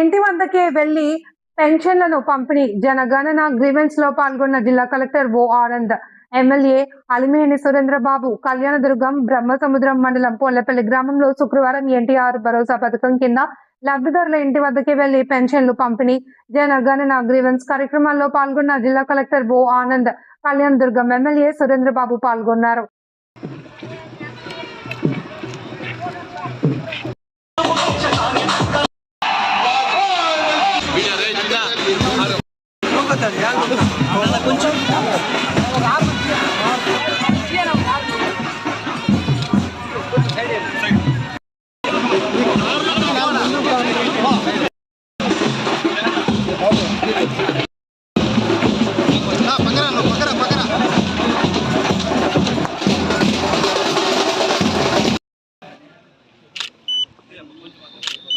ఇంటి వద్దకే వెళ్లి పెన్షన్లను పంపిణీ జనగణన గ్రీవెన్స్ లో పాల్గొన్న జిల్లా కలెక్టర్ ఓ ఆనంద్, ఎమ్మెల్యే అలిమినేని సురేంద్రబాబు కళ్యాణదుర్గం బ్రహ్మసముద్రం మండలం పొల్లపల్లి గ్రామంలో శుక్రవారం ఎన్టీఆర్ భరోసా పథకం కింద లబ్ధిదారుల ఇంటి వద్దకే వెళ్లి పెన్షన్లు పంపిణీ జనగణన గ్రీవెన్స్ కార్యక్రమాల్లో పాల్గొన్న జిల్లా కలెక్టర్ ఓ ఆనంద్, కళ్యాణదుర్గం ఎమ్మెల్యే సురేంద్రబాబు పాల్గొన్నారు.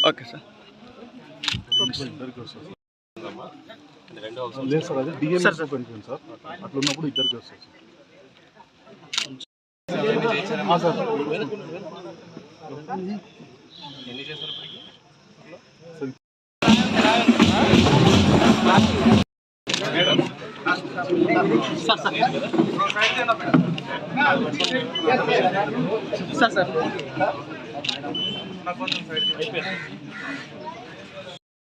Okay sir. లేదు సార్, అదే డిఎంఎస్ పెన్షన్ సార్, అట్లా ఉన్నప్పుడు ఇద్దరికి వస్తుంది సార్.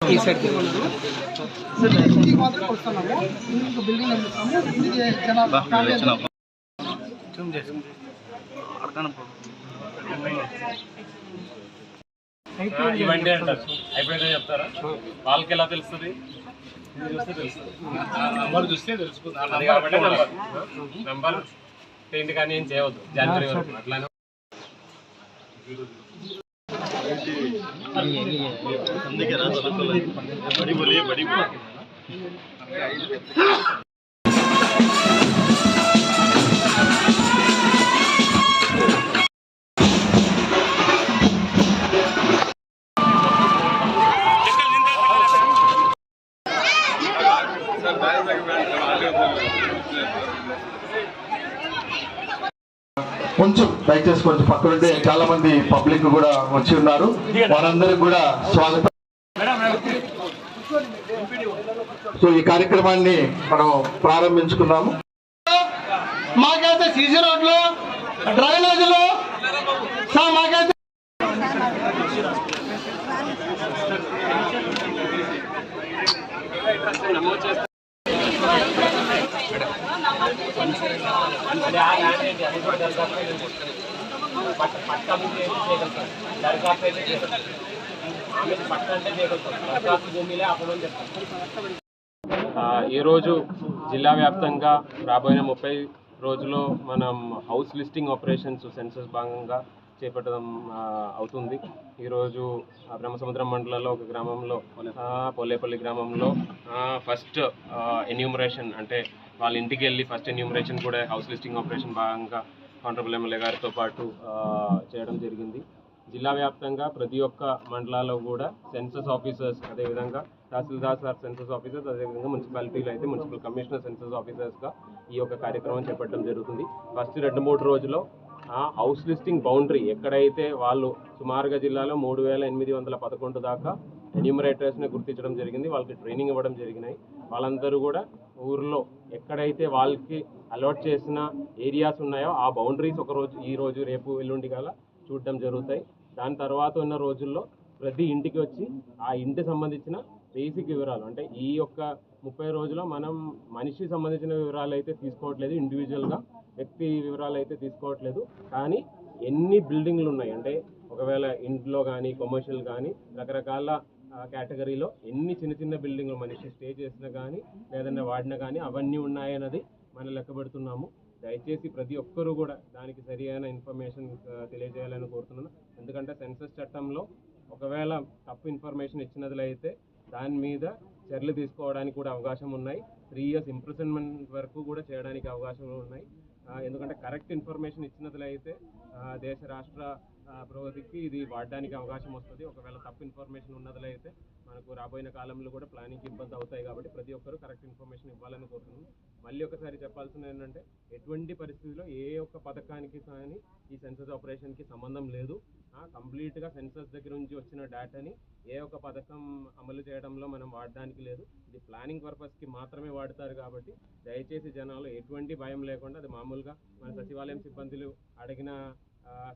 ఈ సెట్ మాత్రం వస్తున్నాము. బిల్డింగ్ ఇవ్వండి అంటారు, అయిపోయిందో చెప్తారా? వాళ్ళకి ఎలా తెలుస్తుంది? చూస్తే తెలుస్తుంది, నెంబర్ చూస్తే తెలుసుకుంది కాబట్టి నెంబర్ పెయింట్ కానీ ఏం చేయవద్దు జనవరి వరకు అట్లానే. కొంచెం దయచేసి కొంచెం పక్కనుంటే చాలా మంది పబ్లిక్ కూడా వచ్చి ఉన్నారు, వారందరికీ కూడా స్వాగతం. సో ఈ కార్యక్రమాన్ని మనం ప్రారంభించుకున్నాము. మాకైతే సీసీ రోడ్లు, డ్రైనేజీలు మాకైతే ఈరోజు జిల్లా వ్యాప్తంగా రాబోయే 30 రోజుల్లో మనం హౌస్ లిస్టింగ్ ఆపరేషన్స్ సెన్సస్ భాగంగా చేపట్టడం అవుతుంది. ఈరోజు బ్రహ్మసముద్రం మండలంలో ఒక గ్రామంలో పొల్లేపల్లి గ్రామంలో ఫస్ట్ ఎన్యూమరేషన్, అంటే వాళ్ళ ఇంటికి వెళ్ళి ఫస్ట్ ఎన్యూమరేషన్ కూడా హౌస్ లిస్టింగ్ ఆపరేషన్ భాగంగా కాంట్రబుల్ ఎమ్మెల్యే గారితో పాటు చేయడం జరిగింది. జిల్లా వ్యాప్తంగా ప్రతి ఒక్క మండలాల్లో కూడా సెన్సస్ ఆఫీసర్స్, అదేవిధంగా తహసీల్దార్ సెన్సస్ ఆఫీసర్స్, అదేవిధంగా మున్సిపాలిటీలో అయితే మున్సిపల్ కమిషనర్ సెన్సస్ ఆఫీసర్స్గా ఈ యొక్క కార్యక్రమం చేపట్టడం జరుగుతుంది. ఫస్ట్ 2-3 రోజుల్లో హౌస్ లిస్టింగ్ బౌండరీ ఎక్కడైతే వాళ్ళు సుమారుగా జిల్లాలో 3811 దాకా ఎన్యూమరేటర్స్ని గుర్తించడం జరిగింది, వాళ్ళకి ట్రైనింగ్ ఇవ్వడం జరిగినాయి. వాళ్ళందరూ కూడా ఊర్లో ఎక్కడైతే వాళ్ళకి అలాట్ చేసిన ఏరియాస్ ఉన్నాయో ఆ బౌండరీస్ ఒకరోజు, ఈరోజు రేపు ఎల్లుండి గల చూడడం జరుగుతాయి. దాని తర్వాత ఉన్న రోజుల్లో ప్రతి ఇంటికి వచ్చి ఆ ఇంటికి సంబంధించిన బేసిక్ వివరాలు, అంటే ఈ యొక్క 30 రోజుల్లో మనం మనిషికి సంబంధించిన వివరాలు అయితే తీసుకోవట్లేదు, ఇండివిజువల్గా వ్యక్తి వివరాలు అయితే తీసుకోవట్లేదు. కానీ ఎన్ని బిల్డింగ్లు ఉన్నాయి, అంటే ఒకవేళ ఇంట్లో కానీ కమర్షియల్ కానీ రకరకాల కేటగిరీలో ఎన్ని చిన్న చిన్న బిల్డింగ్లు మనిషి స్టే చేసినా కానీ లేదన్నా వాడినా కానీ అవన్నీ ఉన్నాయన్నది మనం లెక్క పెడుతున్నాము. దయచేసి ప్రతి ఒక్కరూ కూడా దానికి సరి అయిన ఇన్ఫర్మేషన్ తెలియజేయాలని కోరుతున్నాను. ఎందుకంటే సెన్సస్ చట్టంలో ఒకవేళ తప్పు ఇన్ఫర్మేషన్ ఇచ్చినట్లయితే దాని మీద చర్యలు తీసుకోవడానికి కూడా అవకాశం ఉన్నాయి. 3 years ఇంప్రిజన్మెంట్ వరకు కూడా చేయడానికి అవకాశాలు ఉన్నాయి. ఎందుకంటే కరెక్ట్ ఇన్ఫర్మేషన్ ఇచ్చినట్లయితే దేశ రాష్ట్ర పురోగతికి ఇది వాడడానికి అవకాశం వస్తుంది. ఒకవేళ తప్పు ఇన్ఫర్మేషన్ ఉన్నట్లయితే మనకు రాబోయే కాలంలో కూడా ప్లానింగ్కి ఇబ్బంది అవుతాయి. కాబట్టి ప్రతి ఒక్కరూ కరెక్ట్ ఇన్ఫర్మేషన్ ఇవ్వాలని కోరుతున్నాను. మళ్ళీ ఒకసారి చెప్పాల్సింది ఏంటంటే ఎటువంటి పరిస్థితుల్లో ఏ ఒక్క పథకానికి కానీ ఈ సెన్సస్ ఆపరేషన్కి సంబంధం లేదు. కంప్లీట్గా సెన్సస్ దగ్గర నుంచి వచ్చిన డేటాని ఏ ఒక్క పథకం అమలు చేయడంలో మనం వాడడానికి లేదు. ఇది ప్లానింగ్ పర్పస్కి మాత్రమే వాడతారు. కాబట్టి దయచేసి జనాలు ఎటువంటి భయం లేకుండా, అది మామూలుగా మన సచివాలయం సిబ్బందులు అడిగిన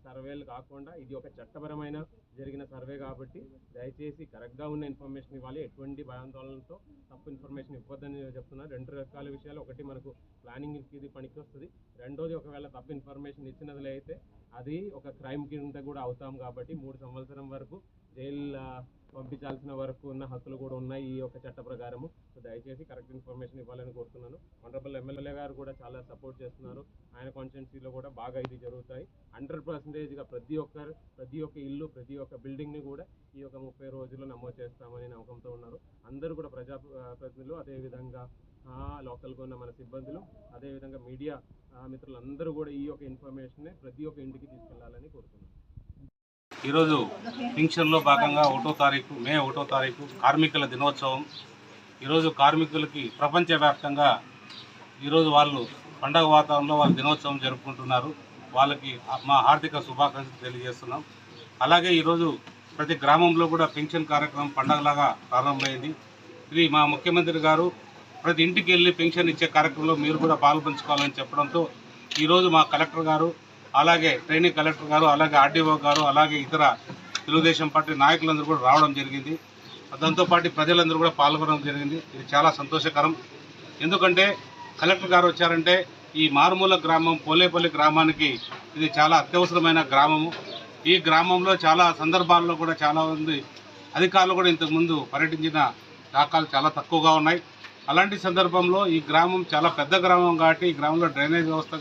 సర్వేలు కాకుండా ఇది ఒక చట్టపరమైన జరిగిన సర్వే కాబట్టి దయచేసి కరెక్ట్గా ఉన్న ఇన్ఫర్మేషన్ ఇవ్వాలి. ఎటువంటి భయాందోళనతో తప్పు ఇన్ఫర్మేషన్ ఇవ్వద్దని చెప్తున్నారు. 2 రకాల విషయాలు, ఒకటి మనకు ప్లానింగ్కి ఇది పనికి వస్తుంది, రెండోది ఒకవేళ తప్పు ఇన్ఫర్మేషన్ ఇచ్చినది అయితే అది ఒక క్రైమ్ కింద కూడా అవుతాం. కాబట్టి 3 సంవత్సరం వరకు జైలు పంపించాల్సిన వరకు ఉన్న హక్కులు కూడా ఉన్నాయి ఈ యొక్క చట్ట ప్రకారము. సో దయచేసి కరెక్ట్ ఇన్ఫర్మేషన్ ఇవ్వాలని కోరుతున్నాను. ఆనరబుల్ ఎమ్మెల్యే గారు కూడా చాలా సపోర్ట్ చేస్తున్నారు. ఆయన కాన్స్టిట్యున్సీలో కూడా బాగా ఇది జరుగుతాయి. 100%గా ప్రతి ఒక్క ఇల్లు, ప్రతి ఒక్క బిల్డింగ్ని కూడా ఈ యొక్క 30 రోజుల్లో నమోదు చేస్తామని నమ్మకంతో ఉన్నారు. అందరూ కూడా ప్రజాప్రతినిధులు, అదేవిధంగా లోకల్గా ఉన్న మన సిబ్బందులు, అదేవిధంగా మీడియా మిత్రులందరూ కూడా ఈ యొక్క ఇన్ఫర్మేషన్ ప్రతి ఒక్క ఇంటికి తీసుకెళ్లాలని కోరుతున్నాను. ఈరోజు పింఛన్లో భాగంగా మే 1వ తారీఖు కార్మికుల దినోత్సవం. ఈరోజు కార్మికులకి ప్రపంచవ్యాప్తంగా ఈరోజు వాళ్ళు పండగ వాతావరణంలో వాళ్ళ దినోత్సవం జరుపుకుంటున్నారు. వాళ్ళకి మా హార్దిక శుభాకాంక్షలు తెలియజేస్తున్నాం. అలాగే ఈరోజు ప్రతి గ్రామంలో కూడా పింఛన్ కార్యక్రమం పండగలాగా ప్రారంభమైంది. ఇది మా ముఖ్యమంత్రి గారు ప్రతి ఇంటికి వెళ్ళి పెన్షన్ ఇచ్చే కార్యక్రమంలో మీరు కూడా పాల్పంచుకోవాలని చెప్పడంతో ఈరోజు మా కలెక్టర్ గారు, అలాగే ట్రైనింగ్ కలెక్టర్ గారు, అలాగే ఆర్డీఓ గారు, అలాగే ఇతర తెలుగుదేశం పార్టీ నాయకులందరూ కూడా రావడం జరిగింది. దాంతోపాటు ప్రజలందరూ కూడా పాల్గొనడం జరిగింది. ఇది చాలా సంతోషకరం. ఎందుకంటే కలెక్టర్ గారు వచ్చారంటే ఈ మారుమూల గ్రామం పోలేపల్లి గ్రామానికి ఇది చాలా అత్యవసరమైన గ్రామము. ఈ గ్రామంలో చాలా సందర్భాల్లో కూడా చాలా మంది అధికారులు కూడా ఇంతకుముందు పర్యటించిన దాఖలు చాలా తక్కువగా ఉన్నాయి. అలాంటి సందర్భంలో ఈ గ్రామం చాలా పెద్ద గ్రామం కాబట్టి ఈ గ్రామంలో డ్రైనేజ్ వ్యవస్థ